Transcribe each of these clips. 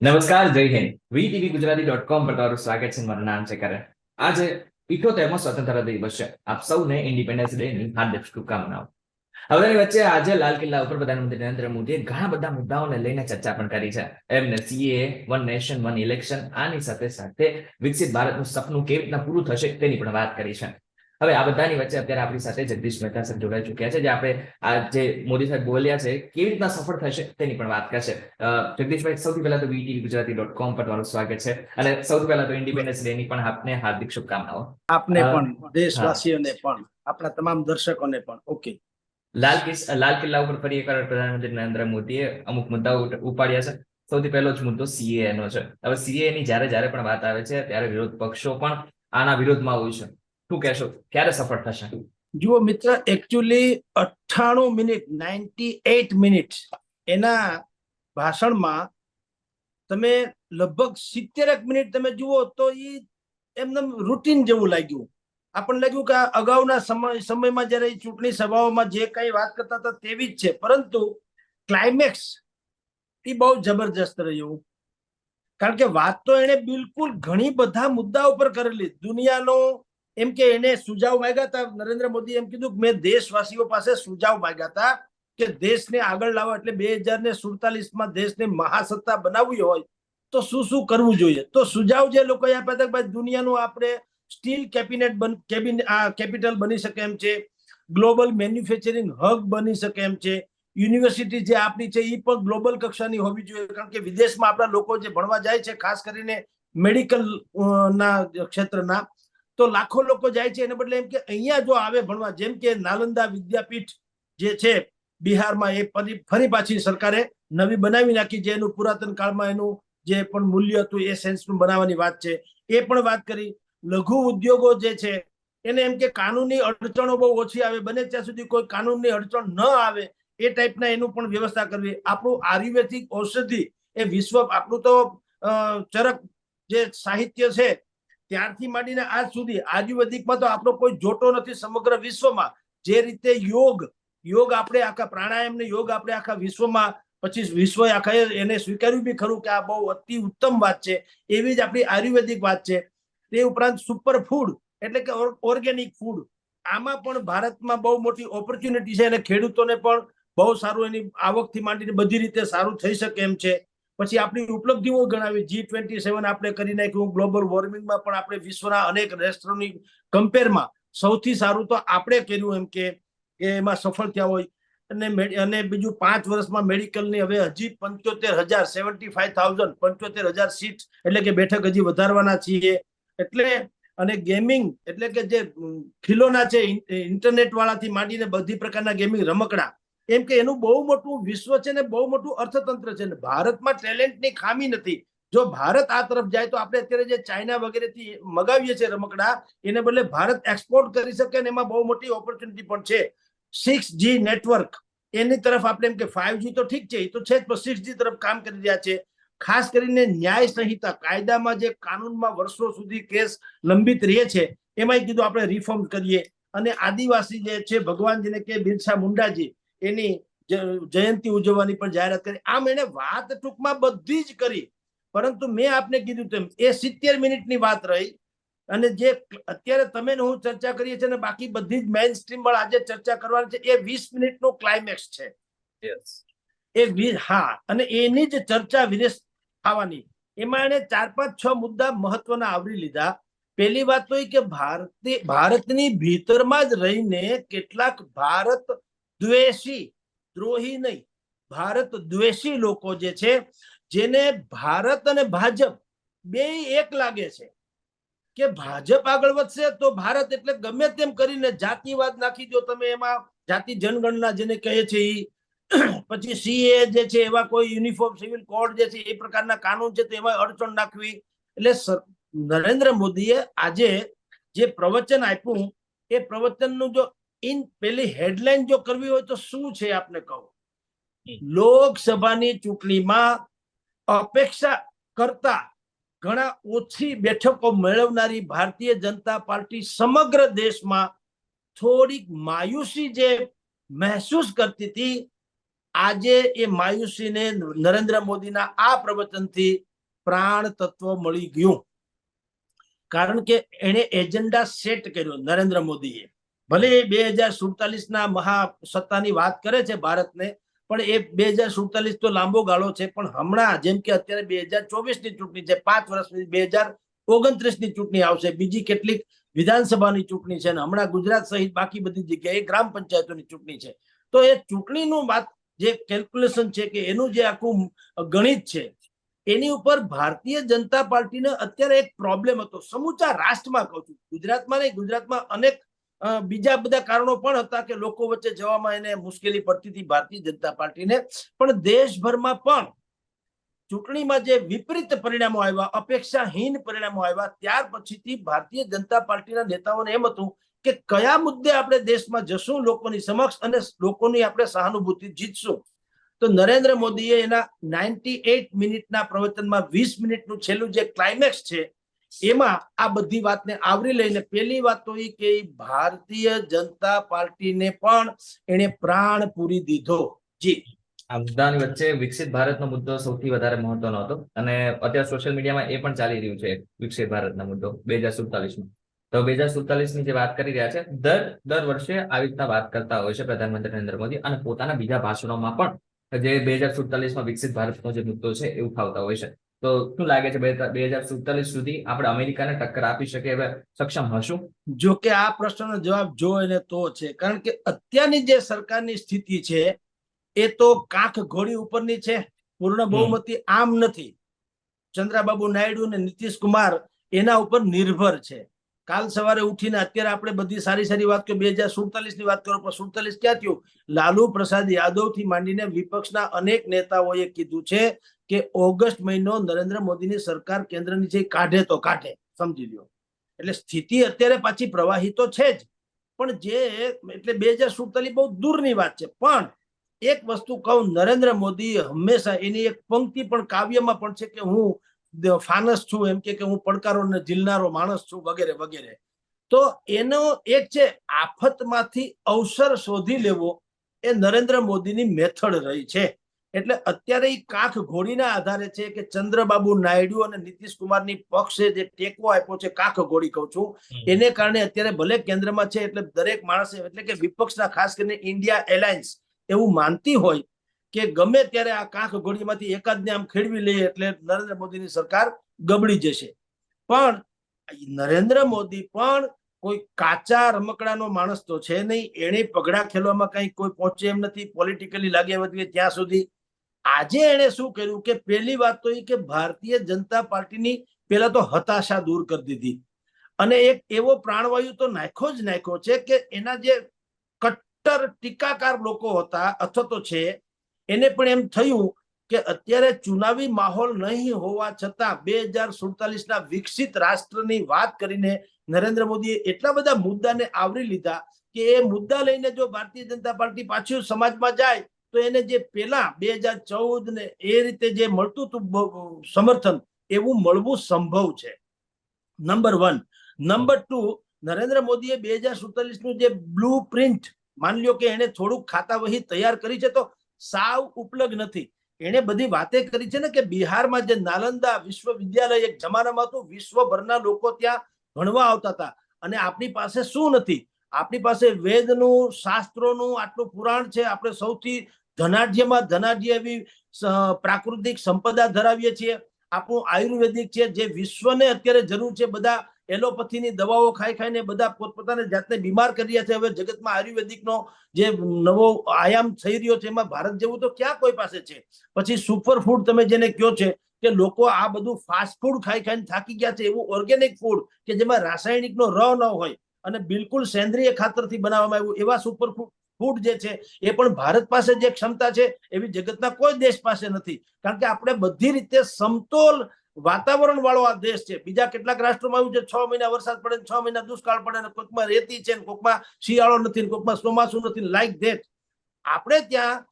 નમસ્કાર, જય હિન્દ. VTVGujarati.com પર તમારું સ્વાગત છે. મારું નામ છે કરણ. આજે 78મો સ્વતંત્રતા દિવસ છે. આપ સૌને ઇન્ડિપેન્ડન્સ ડે ની હાર્દિક શુભકામનાઓ. હવેની વચ્ચે આજે લાલ કિલ્લા ઉપર પ્રધાનમંત્રી નરેન્દ્ર મોદીએ ઘણા બધા મુદ્દાઓને લઈને ચર્ચા પણ કરી છે. એમને CA, one nation one election, આની સાથે સાથે વિકસિત ભારતનું સપનું કેવી રીતના પૂરું થશે તેની પણ વાત કરી છે. હવે આ બધાની વચ્ચે અત્યારે આપણી સાથે જગદીશ મહેતા સર જોડાઈ ચૂક્યા છે, જે આપણે આ જે મોદી સાહેબ બોલ્યા છે કેવી રીતના સફળ થશે તેની પણ વાત કરશે. જગદીશભાઈ, સૌથી પહેલા તો VTVGujarati.com પર તમારું સ્વાગત છે અને સૌથી પહેલા તો ઇન્ડિપેન્ડન્સ ડે ની પણ આપને હાર્દિક શુભકામનાઓ. આપને પણ, હા, દેશવાસીઓને પણ, આપણા તમામ દર્શકોને પણ. ઓકે. લાલ કિલ્લા ઉપર ફરી એકવાર પ્રધાનમંત્રી નરેન્દ્ર મોદીએ અમુક મુદ્દાઓ ઉપાડ્યા છે. સૌથી પહેલો જ મુદ્દો સીએ નો છે. હવે સીએ ની જ્યારે પણ વાત આવે છે ત્યારે વિરોધ પક્ષો પણ આના વિરોધમાં હોય છે. શું કહેશો, ક્યારે સફળ થશે? જુઓ મિત્ર, એકચ્યુઅલી 98 મિનિટ 98 મિનિટ એના ભાષણમાં તમે લગભગ 70 મિનિટ તમે જુઓ તો એ એમને રૂટીન જેવું લાગ્યું. આપણને લાગ્યું કે અગાઉના સમયમાં જયારે ચૂંટણી સભાઓમાં જે કઈ વાત કરતા હતા તેવી જ છે, પરંતુ ક્લાઇમેક્સ એ બહુ જબરજસ્ત રહ્યું. કારણ કે વાત તો એને બિલકુલ ઘણી બધા મુદ્દા ઉપર કરેલી. દુનિયાનો એમ કે એને સુઝાવ માંગ્યા હતા. નરેન્દ્ર મોદી એમ કીધું કે મેં દેશવાસીઓ પાસે સુઝાવ માંગ્યા હતા કે દેશને આગળ લાવવા, એટલે 2047માં દેશને મહાસત્તા બનાવવી હોય તો શું શું કરવું જોઈએ. તો સુઝાવ જે લોકોએ આપ્યા હતા, ભાઈ દુનિયાનું આપણે સ્ટીલ કેપિટલ બની શકે એમ છે, ગ્લોબલ મેન્યુફેક્ચરિંગ હબ બની શકે એમ છે, યુનિવર્સિટી જે આપણી છે એ પણ ગ્લોબલ કક્ષાની હોવી જોઈએ. કારણ કે વિદેશમાં આપણા લોકો જે ભણવા જાય છે, ખાસ કરીને મેડિકલ ના ક્ષેત્રના, તો લાખો લોકો જાય છે. એને બદલે એમ કે અહીંયા જો આવે ભણવા, જેમ કે નાલંદા વિદ્યાપીઠ જે છે બિહારમાં, એ ફરી પાછી સરકારે નવી બનાવી નાખી, જે એનું પુરાતન કાળમાં એનું જે પણ મૂલ્ય હતું એ સેન્સનું બનાવવાની વાત છે. એ પણ વાત કરી. લઘુ ઉદ્યોગો જે છે એને એમ કે કાનૂની અડચણો બહુ ઓછી આવે, બને ત્યાં સુધી કોઈ કાનૂનની અડચણ ન આવે એ ટાઈપના એનું પણ વ્યવસ્થા કરવી. આપણું આયુર્વેદિક ઔષધિ એ વિશ્વ, આપણું તો ચરક જે સાહિત્ય છે ત્યારથી માંડીને આજ સુધી આયુર્વેદિકમાં તો આપણો કોઈ જોટો નથી સમગ્ર વિશ્વમાં. જે રીતે યોગ આપણે આખા પ્રાણાયામ ને યોગ આપણે આખા વિશ્વમાં, પછી વિશ્વ આખા એને સ્વીકાર્યું બી ખરું કે આ બહુ અતિ ઉત્તમ વાત છે. એવી જ આપણી આયુર્વેદિક વાત છે. તે ઉપરાંત સુપર ફૂડ એટલે કે ઓર્ગેનિક ફૂડ, આમાં પણ ભારતમાં બહુ મોટી ઓપોર્ચ્યુનિટી છે અને ખેડૂતોને પણ બહુ સારું, એની આવકથી માંડીને બધી રીતે સારું થઈ શકે એમ છે. પછી આપણી ઉપલબ્ધિઓ ગણાવી. G27 આપણે કરી નાખ્યું. ગ્લોબલ વોર્મિંગમાં પણ આપણે વિશ્વના અનેક રાષ્ટ્રોની કમ્પેરમાં સૌથી સારું તો આપણે કર્યું એમ કે એમાં સફળ થયા હોય. અને બીજું 5 વર્ષમાં મેડિકલની હવે હજી 75,000 સીટ એટલે કે બેઠક હજી વધારવાના છીએ. એટલે અને ગેમિંગ એટલે કે જે ખીલોના છે, ઇન્ટરનેટ વાળાથી માંડીને બધી પ્રકારના ગેમિંગ રમકડા, એમ કે એનું બહુ મોટું વિશ્વ છે ને બહુ મોટું અર્થતંત્ર છે. ને ભારતમાં ટેલેન્ટની ખામી નથી. જો ભારત આ તરફ જાય તો આપણે અત્યારે જે ચાઇના વગેરેથી મગાવીએ છીએ રમકડા, એને બદલે ભારત એક્સપોર્ટ કરી શકે ને એમાં બહુ મોટી ઓપોર્ચ્યુનિટી પણ છે. 6G નેટવર્ક એની તરફ આપણે એમ કે 5G તો ઠીક છે, એ તો છે જ, પણ 6G તરફ કામ કરી રહ્યા છે. ખાસ કરીને ન્યાય સંહિતા, કાયદામાં જે કાનૂનમાં વર્ષો સુધી કેસ લંબિત રહે છે, એમાં કીધું આપણે રિફોર્મ કરીએ. અને આદિવાસી જે છે ભગવાન જેને કે બિરસા મુંડાજી, એની જયંતિ ઉજવવાની પણ જાહેરાત કરી. આમ એને વાત ટૂંકમાં બધી જ કરી. પરંતુ મેં આપને કીધું તેમ એ 70 મિનિટની વાત રહી. અને જે અત્યારે તમે હું ચર્ચા કરીએ છીએ ને બાકી બધી જ મેઇન સ્ટ્રીમ વાળા આજે ચર્ચા કરવાની છે, એ 20 મિનિટનો ક્લાઇમેક્સ છે. હા, અને એની જ ચર્ચા વિદેશ થવાની. એમાં એને 4-5-6 મુદ્દા મહત્વના આવરી લીધા. પહેલી વાત તો એ કે ભારતની ભીતરમાં જ રહીને કેટલાક ભારત દ્રોહી નહીં, ભારત દ્વેષી લોકો જે છે, જેને ભારત અને ભાજપ બે એક લાગે છે કે ભાજપ આગળ વધશે તો ભારત, એટલે ગમે તેમ કરીને જાતિવાદ નાખી દો તમે એમાં, જાતિ જનગણના જેને કહે છે એ, પછી સીએ જે છે એવા કોઈ યુનિફોર્મ સિવિલ કોડ જે છે એ પ્રકારના કાનૂન છે તો એમાં અડચણ નાખવી. એટલે નરેન્દ્ર મોદીએ આજે જે પ્રવચન આપ્યું, એ પ્રવચનનું જો પેલી હેડલાઇન જો કરવી હોય તો શું છે આપને કહું. લોકસભાની ચૂંટણીમાં અપેક્ષા કરતા ઘણા ઓછી બેઠકો મેળવનારી ભારતીય જનતા પાર્ટી સમગ્ર દેશમાં થોડીક માયુસી જે મહેસૂસ કરતી હતી, આજે એ માયુસીને નરેન્દ્ર મોદીના આ પ્રવચનથી પ્રાણ તત્વ મળી ગયું. કારણ કે એને એજન્ડા સેટ કર્યો નરેન્દ્ર મોદીએ. ભલે 2047 મહાસત્તાની વાત કરે છે ભારતને, પણ એ 2047 તો લાંબો ગાળો છે. પણ હમણાં જેમ કે અત્યારે 2024ની ચૂંટણી છે, 5 વર્ષની 2029ની ચૂંટણી આવશે, બીજી કેટલીક વિધાનસભાની ચૂંટણી છે, અને હમણાં ગુજરાત સહિત બાકી બધી જગ્યાએ ગ્રામ પંચાયતોની ચૂંટણી છે. તો એ ચૂંટણીનું વાત જે કેલ્ક્યુલેશન છે કે એનું જે આખું ગણિત છે, એની ઉપર ભારતીય જનતા પાર્ટીને અત્યારે એક પ્રોબ્લેમ હતો. સમૂચા રાષ્ટ્રમાં કહું છું, ગુજરાતમાં નહીં, ગુજરાતમાં અનેક બીજા બધા કારણો પણ હતા કે લોકો વચ્ચે જવામાં એને મુશ્કેલી પડતી હતી ભારતીય જનતા પાર્ટીને. પણ દેશભરમાં પણ ચૂંટણીમાં જે વિપરીત પરિણામો આવ્યા, અપેક્ષાહીન પરિણામો આવ્યા, ત્યાર પછીથી ભારતીય જનતા પાર્ટીના નેતાઓને એમ હતું કે કયા મુદ્દે આપણે દેશમાં જશું લોકોની સમક્ષ અને લોકોની આપણે સહાનુભૂતિ જીતશું. તો નરેન્દ્ર મોદીએ એના 98 મિનિટના પ્રવચનમાં 20 મિનિટનું છેલ્લું જે ક્લાઇમેક્સ છે, એમાં આ બધી વાતને આવરી લઈને પહેલી વાત તો એ કે ભારતીય જનતા પાર્ટીને પણ એને પ્રાણ પૂરી દીધો. જી, આ મુદ્દાની વચ્ચે વિકસિત ભારતનો મુદ્દો સૌથી વધારે મહત્વનો હતો, અને અત્યારે સોશિયલ મીડિયામાં એ પણ ચાલી રહ્યું છે વિકસિત ભારતનો મુદ્દો 2047માં. તો 2047ની જે વાત કરી રહ્યા છે, દર વર્ષે આવી રીતના વાત કરતા હોય છે પ્રધાનમંત્રી નરેન્દ્ર મોદી, અને પોતાના બીજા ભાષણોમાં પણ જે 2047માં વિકસિત ભારતનો જે મુદ્દો છે એ ઉઠાવતા હોય છે. તો શું લાગે છે 2047 સુધી આપણે અમેરિકાને ટક્કર આપી શકીએ હવે સક્ષમ હશું? જો કે આ પ્રશ્નનો જવાબ જો એને તો છે, કારણ કે અત્યારની જે સરકારની સ્થિતિ છે એ તો કાંખ ઘોડી ઉપરની છે, પૂર્ણ બહુમતી આમ નથી. ચંદ્રબાબુ નાયડુ અને નીતિશ કુમાર એના ઉપર નિર્ભર છે. કાલ સવારે ઉઠીને અત્યારે આપણે બધી સારી વાત કરી, 2047ની વાત કરો, પણ 47 ક્યાં થયું? લાલુ પ્રસાદ યાદવ થી માંડીને વિપક્ષના અનેક નેતાઓએ કીધું છે કે ઓગસ્ટ મહિનો નરેન્દ્ર મોદીની સરકાર કેન્દ્રની છે કાઢે તો કાઢે, સમજી લ્યો. એટલે સ્થિતિ અત્યારે પાછી પ્રવાહી તો છે જ, પણ જે એટલે 2047 બહુ દૂરની વાત છે. પણ એક વસ્તુ કહું, નરેન્દ્ર મોદી હંમેશા એની એક પંક્તિ પણ કાવ્યમાં પણ છે કે હું ફાનસ છું, એમ કે હું પડકારોને ઝીલનારો માણસ છું, વગેરે વગેરે. તો એનો એક છે આફતમાંથી અવસર શોધી લેવો, એ નરેન્દ્ર મોદીની મેથડ રહી છે. એટલે અત્યારે એ કાંખ ઘોડીના આધારે છે કે ચંદ્રબાબુ નાયડુ અને નીતિશ કુમારની પક્ષે જે ટેકો આપ્યો છે, કાંખ ઘોડી કહું છું, એને કારણે અત્યારે ભલે કેન્દ્રમાં છે, એટલે દરેક માણસે, એટલે કે વિપક્ષના ખાસ કરીને ઇન્ડિયા એલાયન્સ એવું માનતી હોય કે ગમે ત્યારે આ કાંખ ઘોડીમાંથી એકાદને આમ ખેડવી લઈએ એટલે નરેન્દ્ર મોદીની સરકાર ગબડી જશે. પણ નરેન્દ્ર મોદી પણ કોઈ કાચા રમકડાનો માણસ તો છે નહીં. એને પગડા ખેલવામાં કઈ કોઈ પહોંચે એમ નથી, પોલિટિકલી લાગે વધીએ ત્યાં સુધી. આજે એને શું કર્યું કે પહેલી વાત તો એ કે ભારતીય જનતા પાર્ટીની પહેલા તો હતાશા દૂર કરી દીધી, અને એક એવો પ્રાણવાયુ તો નાખ્યો છે કે એના જે કટ્ટર ટીકાકાર લોકો હતા અથવા તો છે, એને પણ એમ થયું કે અત્યારે ચુનાવી માહોલ નહીં હોવા છતાં 2047ના વિકસિત રાષ્ટ્રની વાત કરીને નરેન્દ્ર મોદીએ એટલા બધા મુદ્દાને આવરી લીધા કે એ મુદ્દા લઈને જો ભારતીય જનતા પાર્ટી પાછું સમાજમાં જાય તો એને જે પેલા 2014 ને એ રીતે જે મળતું હતું સમર્થન, એવું મળવું સંભવ છે. નંબર 1. નંબર 2, નરેન્દ્ર મોદીએ 2047નું જે બ્લુ પ્રિન્ટ, માની લ્યો કે એને થોડુંક ખાતા વહી તૈયાર કરી છે, તો સાવ ઉપલગ નથી. એને બધી વાતે કરી છે ને કે બિહારમાં જે નાલંદા વિશ્વવિદ્યાલય એક જમાનામાં હતું, વિશ્વભરના લોકો ત્યાં ભણવા આવતા હતા, અને આપણી પાસે શું નથી? આપણી પાસે વેદનું, શાસ્ત્રોનું આટલું પુરાણ છે. આપણે સૌથી ધનાઢ્યમાં ધનાઢ્ય એવી પ્રાકૃતિક સંપદા ધરાવીએ છીએ. આપણું આયુર્વેદિક છે, જે વિશ્વને અત્યારે જરૂર છે. બધા એલોપેથીની દવાઓ ખાઈને બધા પોતપોતાને જાતને બીમાર કરી રહ્યા છે. હવે જગતમાં આયુર્વેદિકનો જે નવો આયામ થઈ રહ્યો છે, એમાં ભારત જેવું તો ક્યાં કોઈ પાસે છે. પછી સુપર ફૂડ તમે જેને કહો છે કે લોકો આ બધું ફાસ્ટ ફૂડ ખાઈને થાકી ગયા છે, એવું ઓર્ગેનિક ફૂડ કે જેમાં રાસાયણિકનો ર ન હોય અને બિલકુલ સેન્દ્રિય ખાતરથી બનાવવામાં આવ્યું, એવા સુપર ફૂડ જે છે એ પણ ભારત પાસે જે ક્ષમતા છે એવી જગતના કોઈ દેશ પાસે નથી. કારણ કે આપણે બધી રીતે સમતોલ વાતાવરણ વાળો આ દેશ છે. બીજા કેટલાક રાષ્ટ્રોમાં આવ્યું છે 6 મહિના વરસાદ પડે, 6 મહિના દુષ્કાળ પડે, ને કોઈકમાં રેતી છે, કોઈકમાં શિયાળો નથી, કોઈકમાં ચોમાસું નથી. લાઈક ધેટ આપણે ત્યાં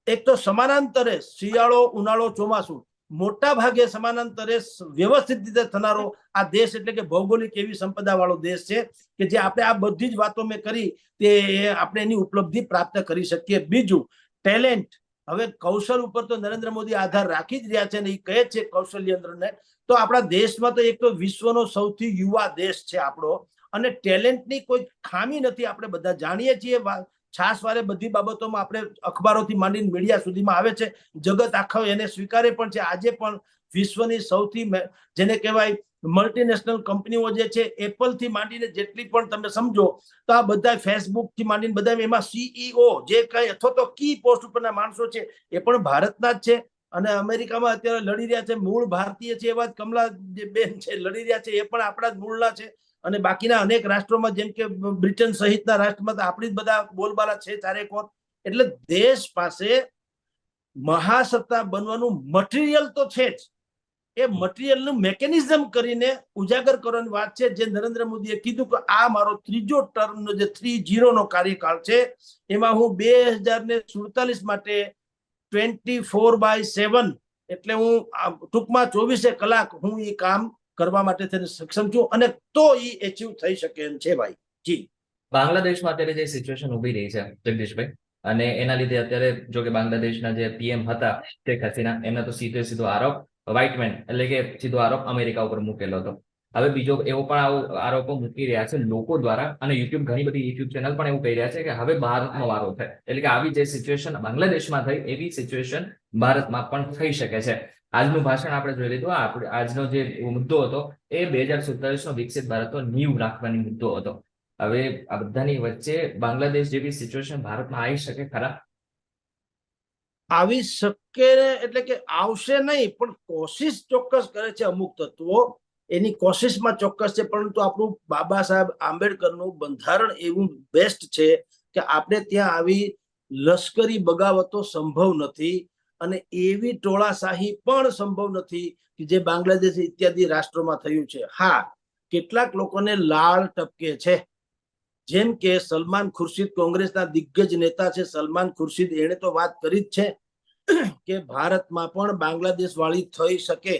એક તો સમાનાંતરે શિયાળો, ઉનાળો, ચોમાસું મોટા ભાગે સમાનાંતરે વ્યવસ્થિત રીતે થનારો આ દેશ, એટલે કે ભૌગોલિક એવી સંપદા વાળો દેશ છે કે જે આપણે આ બધી જ વાતો મેં કરી તે આપણે એની ઉપલબ્ધિ પ્રાપ્ત કરી શકીએ. બીજું, ટેલેન્ટ હવે કૌશલ ઉપર તો નરેન્દ્ર મોદી આધાર રાખી જ રહ્યા છે ને એ કહે છે કૌશલ્યને. તો આપણા દેશમાં તો એક તો વિશ્વનો સૌથી યુવા દેશ છે આપણો, અને ટેલેન્ટની કોઈ ખામી નથી. આપણે બધા જાણીએ છીએ, છાસવારે બધી બાબતોમાં આપણે અખબારોથી માંડીને મીડિયા સુધીમાં આવે છે. જગત આખો એને સ્વીકારે પણ છે. આજે પણ વિશ્વની સૌથી જેને કહેવાય મલ્ટીનેશનલ કંપનીઓ જે છે, એપલ થી માંડીને જેટલી પણ તમે સમજો તો આ બધા ફેસબુક થી માંડીને બધા એમાં સીઈઓ જે કઈ અથવા તો કી પોસ્ટ ઉપરના માણસો છે એ પણ ભારતના જ છે. અને અમેરિકામાં અત્યારે લડી રહ્યા છે મૂળ ભારતીય છે એવા જ કમલા જે બેન છે લડી રહ્યા છે, એ પણ આપણા જ મૂળના છે. અને બાકીના અનેક રાષ્ટ્રોમાં જેમ કે બ્રિટન સહિતના રાષ્ટ્રમાં તો આપણી જ બધા બોલબાલા છે ચારેકોર. એટલે દેશ પાસે મહાસત્તા બનવાનું મટીરિયલ તો છે જ. એ મટીરિયલનું મેકેનિઝમ કરીને ઉજાગર કરવાની વાત છે, જે નરેન્દ્ર મોદીએ કીધું કે આ મારો ત્રીજો ટર્મનો જે 3-0 નો કાર્યકાળ છે, એમાં હું 2047 માટે 24/7 એટલે હું ટૂંકમાં 24 કલાક હું એ કામ કરવા માટે તેને સક્ષમ છું, અને તો એ એચીવ થઈ શકે એમ છે ભાઈ. જી, બાંગ્લાદેશમાં અત્યારે જે સિચ્યુએશન ઉભી રહી છે જગદીશભાઈ, અને એના લીધે અત્યારે જો કે બાંગ્લાદેશના જે પીએમ હતા શેખ હસીના, એમના તો સીધો આરોપ વ્હાઇટમેન એટલે કે સીધો આરોપ અમેરિકા ઉપર મૂકેલો હતો. હવે બીજો એવો પણ આરોપો મૂકી રહ્યા છે લોકો દ્વારા, અને ઘણી બધી યુટ્યુબ ચેનલ પણ એવું કહી રહ્યા છે કે હવે ભારતનો વારો છે. એટલે કે આવી જે સિચ્યુએશન બાંગ્લાદેશમાં થઈ એવી સિચ્યુએશન ભારતમાં પણ થઈ શકે છે. આજનું ભાષણ આપણે જોઈ લીધું. આજનો જે મુદ્દો હતો એ 2047 નો વિકસિત ભારતનો નીવ રાખવાની મુદ્દો હતો. હવે આ બધાની વચ્ચે બાંગ્લાદેશ જેવી સિચ્યુએશન ભારતમાં આવી શકે ખરા? આવી શકે એટલે કે આવશે નહીં, પણ કોશિશ ચોક્કસ કરે છે અમુક તત્વો. એની કોશિશમાં ચોક્કસ છે, પરંતુ આપણું બાબા સાહેબ આંબેડકરનું બંધારણ એવું બેસ્ટ છે કે આપણે ત્યાં આવી લશ્કરી બગાવતો સંભવ નથી, અને એવી ટોળાશાહી પણ સંભવ નથી કે જે બાંગ્લાદેશ ઇત્યાદિ રાષ્ટ્રોમાં થયું છે. હા, કેટલાક લોકોને લાળ ટપકે છે, જેમ કે સલમાન ખુરશીદ, કોંગ્રેસના દિગ્ગજ નેતા છે સલમાન ખુરશીદ, એને તો વાત કરી જ છે કે ભારતમાં પણ બાંગ્લાદેશ વાળી થઈ શકે.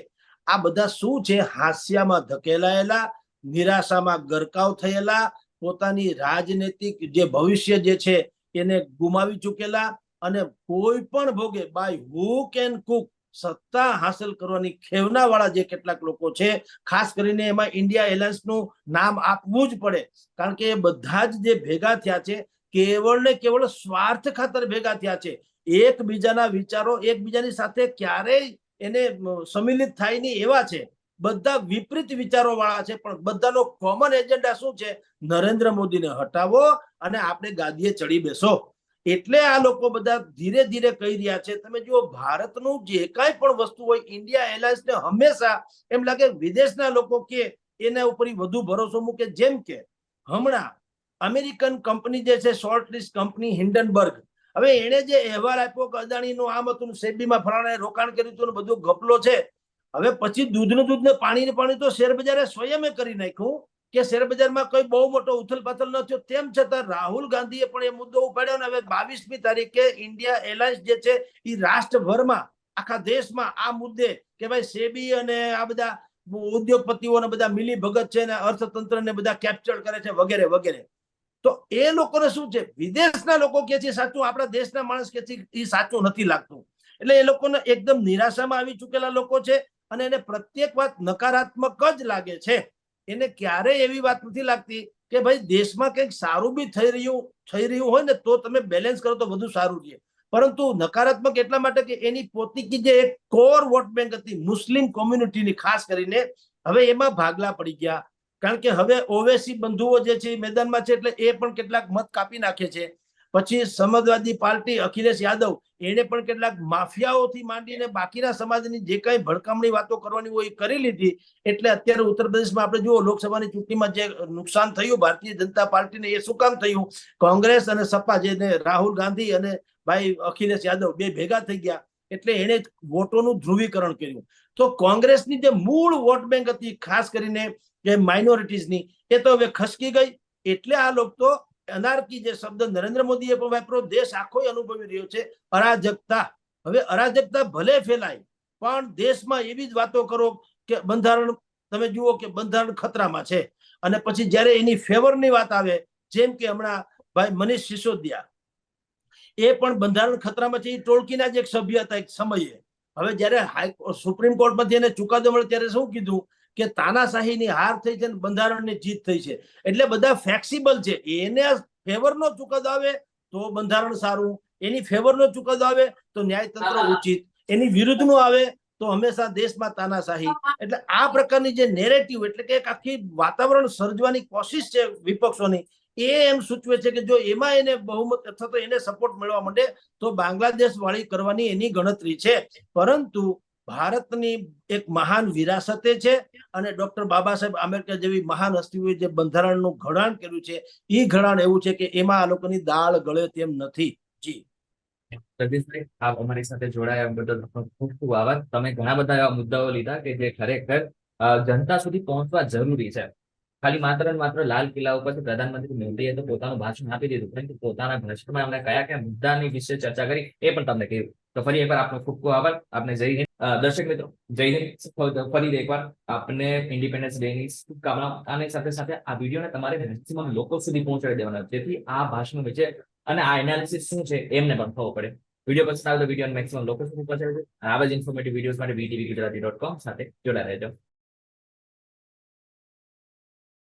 આ બધા શું છે? હાસ્યામાં ધકેલાયેલા, નિરાશામાં ગરકાવ થયેલા, પોતાની રાજનૈતિક જે ભવિષ્ય જે છે એને ગુમાવી ચૂકેલા, અને કોઈ પણ ભોગે બાય હુક એન્ડ કુક સત્તા હાંસલ કરવાની ખેવના વાળા જે કેટલાક લોકો છે, ખાસ કરીને એમાં ઇન્ડિયા એલાયન્સ નું નામ આપવું જ પડે, કારણ કે એ બધા જ જે ભેગા થયા છે કેવળ ને કેવળ સ્વાર્થ ખાતર ભેગા થયા છે. એકબીજાના વિચારો એકબીજાની સાથે ક્યારેય એને સમિલિત થાય નહીં એવા છે. બધા વિપરીત વિચારો વાળા છે, પણ બધાનો કોમન એજન્ડા શું છે? નરેન્દ્ર મોદીને હટાવો અને આપણે ગાદીએ ચડી બેસો. એટલે આ લોકો બધા ધીરે ધીરે કહી રહ્યા છે. તમે જુઓ, ભારતનું જે કાંઈ પણ વસ્તુ હોય, ઇન્ડિયા એલાયન્સને હંમેશા એમ લાગે વિદેશના લોકો કે એના ઉપર વધુ ભરોસો મૂકે. જેમ કે હમણાં અમેરિકન કંપની જે છે, શોર્ટ લિસ્ટ કંપની હિન્ડનબર્ગ, હવે એને જે અહેવાલ આપ્યો કે અદાણીનું આમ હતું, સેબીમાં ફલાણે રોકાણ કર્યું હતું, બધું ગપલો છે. હવે પછી દૂધનું દૂધ ને પાણી તો શેર બજારે સ્વયં કરી નાખ્યું કે શેર બજારમાં કોઈ બહુ મોટો ઉથલ પાથલ ન થયો. તેમ છતાં રાહુલ ગાંધીએ પણ એ મુદ્દો ઉપાડ્યો, ને હવે 22મી તારીખે ઇન્ડિયા એલાયન્સ જે છે એ રાષ્ટ્રભરમાં આખા દેશમાં આ મુદ્દે કે ભાઈ સેબી અને આ બધા ઉદ્યોગપતિઓને બધા મિલી ભગત છે ને અર્થતંત્રને બધા કેપ્ચર કરે છે વગેરે વગેરે. તો એ લોકોને શું છે? વિદેશના લોકો કે છે સાચું, આપણા દેશના માણસ કે છે એ સાચું નથી લાગતું. એટલે એ લોકોને એકદમ નિરાશામાં આવી ચૂકેલા લોકો છે, અને એને પ્રત્યેક વાત નકારાત્મક જ લાગે છે. એને ક્યારેય એવી વાત નથી લાગતી કે ભાઈ દેશમાં કંઈક સારું બી થઈ રહ્યું હોય ને તો તમે બેલેન્સ કરો તો વધુ સારું રહે. પરંતુ નકારાત્મક એટલા માટે કે એની પોતાની જે એક કોર વોટ બેંક હતી મુસ્લિમ કોમ્યુનિટીની, ખાસ કરીને હવે એમાં ભાગલા પડી ગયા. કારણ કે હવે ઓવેસી બંધુઓ જે છે મેદાનમાં છે, એટલે એ પણ કેટલાક મત કાપી નાખે છે. પછી સમાજવાદી પાર્ટી અખિલેશ યાદવ, એને પણ કેટલાક માફિયાઓથી માંડીને બાકીના સમાજની જે કઈ ભડકામણી વાતો કરવાની હોય એ કરી લીધી. એટલે અત્યારે ઉત્તર પ્રદેશમાં આપણે જુઓ, લોકસભાની ચૂંટણીમાં જે નુકસાન થયું ભારતીય જનતા પાર્ટીને, એ શું કામ થયું? કોંગ્રેસ અને સપા, જેને રાહુલ ગાંધી અને ભાઈ અખિલેશ યાદવ બે ભેગા થઈ ગયા, એટલે એને વોટોનું ધ્રુવીકરણ કર્યું. તો કોંગ્રેસની જે મૂળ વોટ બેંક હતી, ખાસ કરીને જે માઇનોરિટીઝની, એ તો હવે ખસકી ગઈ. એટલે આ લોકો તો અનાર્કી જે શબ્દ નરેન્દ્ર મોદીએ પણ વાપર્યો, દેશ આખો અનુભવી રહ્યો છે અરાજકતા. હવે અરાજકતા ભલે ફેલાય, પણ દેશમાં એવી જ વાતો કરો કે બંધારણ, તમે જુઓ કે બંધારણ ખતરામાં છે, અને પછી જયારે એની ફેવરની વાત આવે, જેમ કે હમણાં ભાઈ મનીષ સિસોદિયા, એ પણ બંધારણ ખતરામાં છે. એ ટોળકીના જ એક સભ્ય હતા એક સમયે. હવે જયારે સુપ્રીમ કોર્ટમાંથી એને ચુકાદો મળ્યો ત્યારે શું કીધું કે તાનાશાહીની હાર થઈ છે અને બંધારણની જીત થઈ છે. એટલે બધા ફ્લેક્સિબલ છે. એને ફેવરનો ચુકાદો આવે તો બંધારણ સારું, એની ફેવરનો ચુકાદો આવે તો ન્યાયતંત્ર ઉચિત, એની વિરુદ્ધનો આવે તો હંમેશા દેશમાં તાનાશાહી. એટલે આ પ્રકારની જે નેરેટિવ એટલે કે એક આખી વાતાવરણ સર્જવાની કોશિશ છે વિપક્ષોની, એ એમ સૂચવે છે કે જો એમાં એને બહુમત અથવા તો એને સપોર્ટ મળવા માંડે તો બાંગ્લાદેશ વાળી કરવાની એની ગણતરી છે. પરંતુ ભારતની એક મહાન વિરાસતે છે અને ડોક્ટર બાબા સાહેબ આંબેડકર જેવી મહાન હસ્તીઓએ જે બંધારણનું ઘડાણ કર્યું છે એ ઘડાણ એવું છે કે એમાં આ લોકોની દાળ ગળે તેમ નથી. જી જગદીશભાઈ, આપ અમારી સાથે જોડાયા બદલ ખૂબ ખૂબ આભાર. તમે ઘણા બધા એવા મુદ્દાઓ લીધા કે જે ખરેખર જનતા સુધી પહોંચવા જરૂરી છે. ખાલી માત્ર ને માત્ર લાલ કિલ્લા ઉપરથી પ્રધાનમંત્રી મોદીએ તો પોતાનું ભાષણ આપી દીધું, પરંતુ પોતાના ભાષણમાં એમણે કયા કયા મુદ્દાની વિશે ચર્ચા કરી એ પણ તમને કહ્યું. તો ફરી એકવાર આપનો ખૂબ ખૂબ આભાર. આપને જય હિન્દ. દર્શક મિત્રો, જય હિન્દ. ફરી એકવાર આપને ઇન્ડિપેન્ડન્સ ડે ની શુભકામનાઓ. આની સાથે સાથે આ વિડીયોને તમારે મેક્સિમમ લોકો સુધી પહોંચાડી દેવાના, જેથી આ ભાષણ વિશે અને આ એનાલિસિસ શું છે એમને પણ ખબર પડે. વિડીયો પસંદ આવે તો વિડીયો મેક્સિમમ લોકો સુધી પહોંચાડજો. આવા જ ઇન્ફોર્મેટિવ વિડીયોઝ માટે VTV Gujarati.com સાથે જોડાઈ રહેજો.